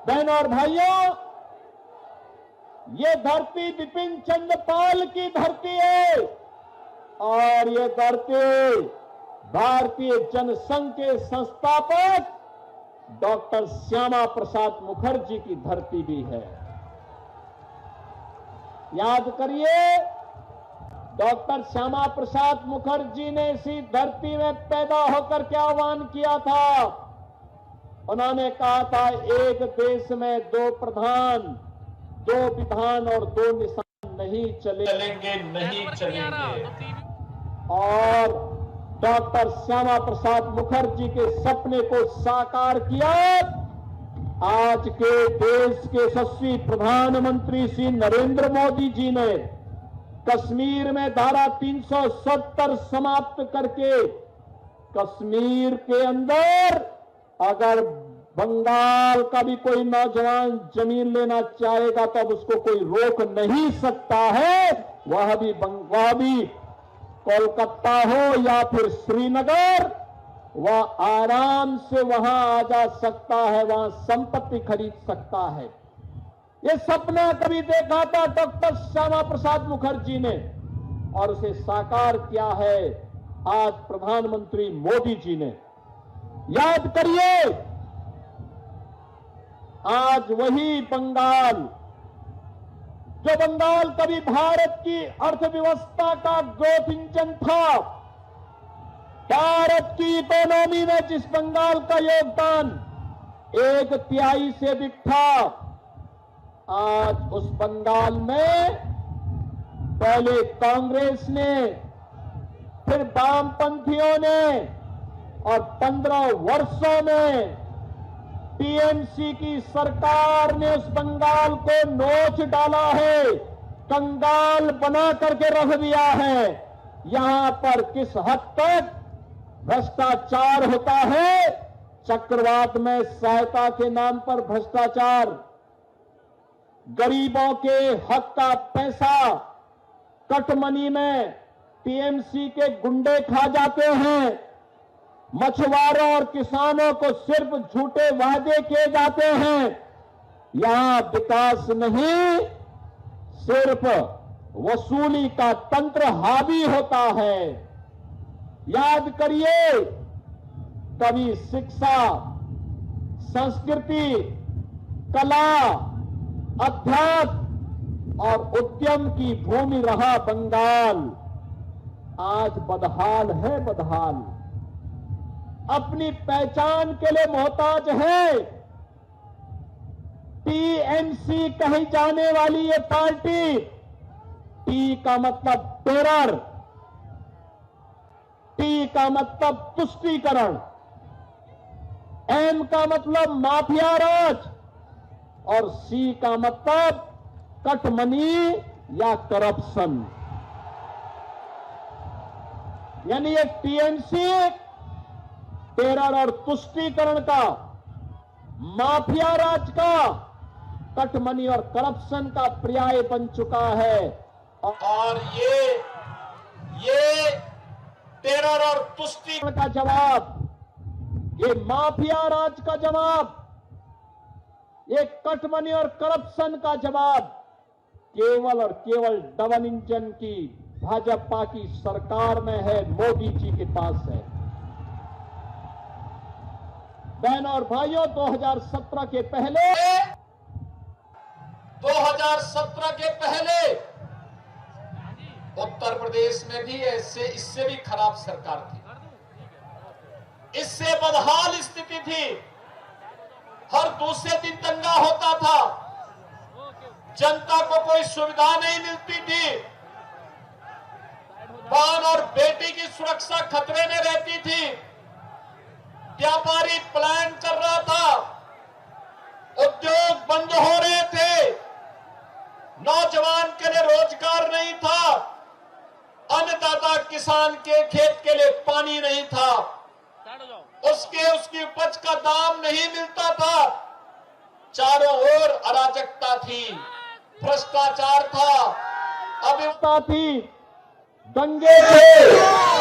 बहनों और भाइयों, ये धरती बिपिन चंद्र पाल की धरती है और ये धरती भारतीय जनसंघ के संस्थापक डॉक्टर श्यामा प्रसाद मुखर्जी की धरती भी है। याद करिए, डॉक्टर श्यामा प्रसाद मुखर्जी ने इसी धरती में पैदा होकर क्या आह्वान किया था। उन्होंने कहा था, एक देश में दो प्रधान, दो विधान और दो निशान नहीं चलेंगे, नहीं चलेंगे। और डॉक्टर श्यामा प्रसाद मुखर्जी के सपने को साकार किया आज के देश के यशस्वी प्रधानमंत्री श्री नरेंद्र मोदी जी ने। कश्मीर में धारा 370 समाप्त करके कश्मीर के अंदर अगर बंगाल का भी कोई नौजवान जमीन लेना चाहेगा तो अब उसको कोई रोक नहीं सकता है। वह भी कोलकाता हो या फिर श्रीनगर, वह आराम से वहां आ जा सकता है, वहां संपत्ति खरीद सकता है। ये सपना कभी देखा था डॉक्टर श्यामा प्रसाद मुखर्जी ने और उसे साकार किया है आज प्रधानमंत्री मोदी जी ने। याद करिए, आज वही बंगाल, जो बंगाल कभी भारत की अर्थव्यवस्था का ग्रोथ इंजन था, भारत की इकोनॉमी में जिस बंगाल का योगदान 1/3 से अधिक था, आज उस बंगाल में पहले कांग्रेस ने, फिर वामपंथियों ने और 15 वर्षों में टीएमसी की सरकार ने उस बंगाल को नोच डाला है, कंगाल बना करके रख दिया है। यहां पर किस हद तक भ्रष्टाचार होता है, चक्रवात में सहायता के नाम पर भ्रष्टाचार, गरीबों के हक का पैसा कटमनी में टीएमसी के गुंडे खा जाते हैं। मछुआरों और किसानों को सिर्फ झूठे वादे किए जाते हैं। यहां विकास नहीं, सिर्फ वसूली का तंत्र हावी होता है। याद करिए, कभी शिक्षा, संस्कृति, कला, अध्यात्म और उद्यम की भूमि रहा बंगाल, आज बदहाल है, बदहाल। अपनी पहचान के लिए मोहताज है। टीएमसी कही जाने वाली ये पार्टी, टी का मतलब टेरर, टी का मतलब तुष्टीकरण, एम का मतलब माफिया राज और सी का मतलब कटमनी या करप्शन। यानी ये टीएमसी टेरर और तुष्टीकरण का, माफिया राज का, कटमनी और करप्शन का पर्याय बन चुका है। और ये टेरर और तुष्टीकरण का जवाब, ये माफिया राज का जवाब, ये कटमनी और करप्शन का जवाब केवल और केवल डबल इंजन की भाजपा की सरकार में है, मोदी जी के पास है। बहनों और भाइयों, 2017 के पहले उत्तर प्रदेश में भी इससे भी खराब सरकार थी, इससे बदहाल स्थिति थी। हर दूसरे दिन दंगा होता था, जनता को कोई सुविधा नहीं मिलती थी, बहन और बेटी की सुरक्षा खतरे में रहती थी, व्यापारी प्लान कर रहा था, उद्योग बंद हो रहे थे, नौजवान के लिए रोजगार नहीं था, अन्नदाता किसान के खेत के लिए पानी नहीं था, उसकी उपज का दाम नहीं मिलता था, चारों ओर अराजकता थी, भ्रष्टाचार था, अव्यवस्था थी, दंगे थे।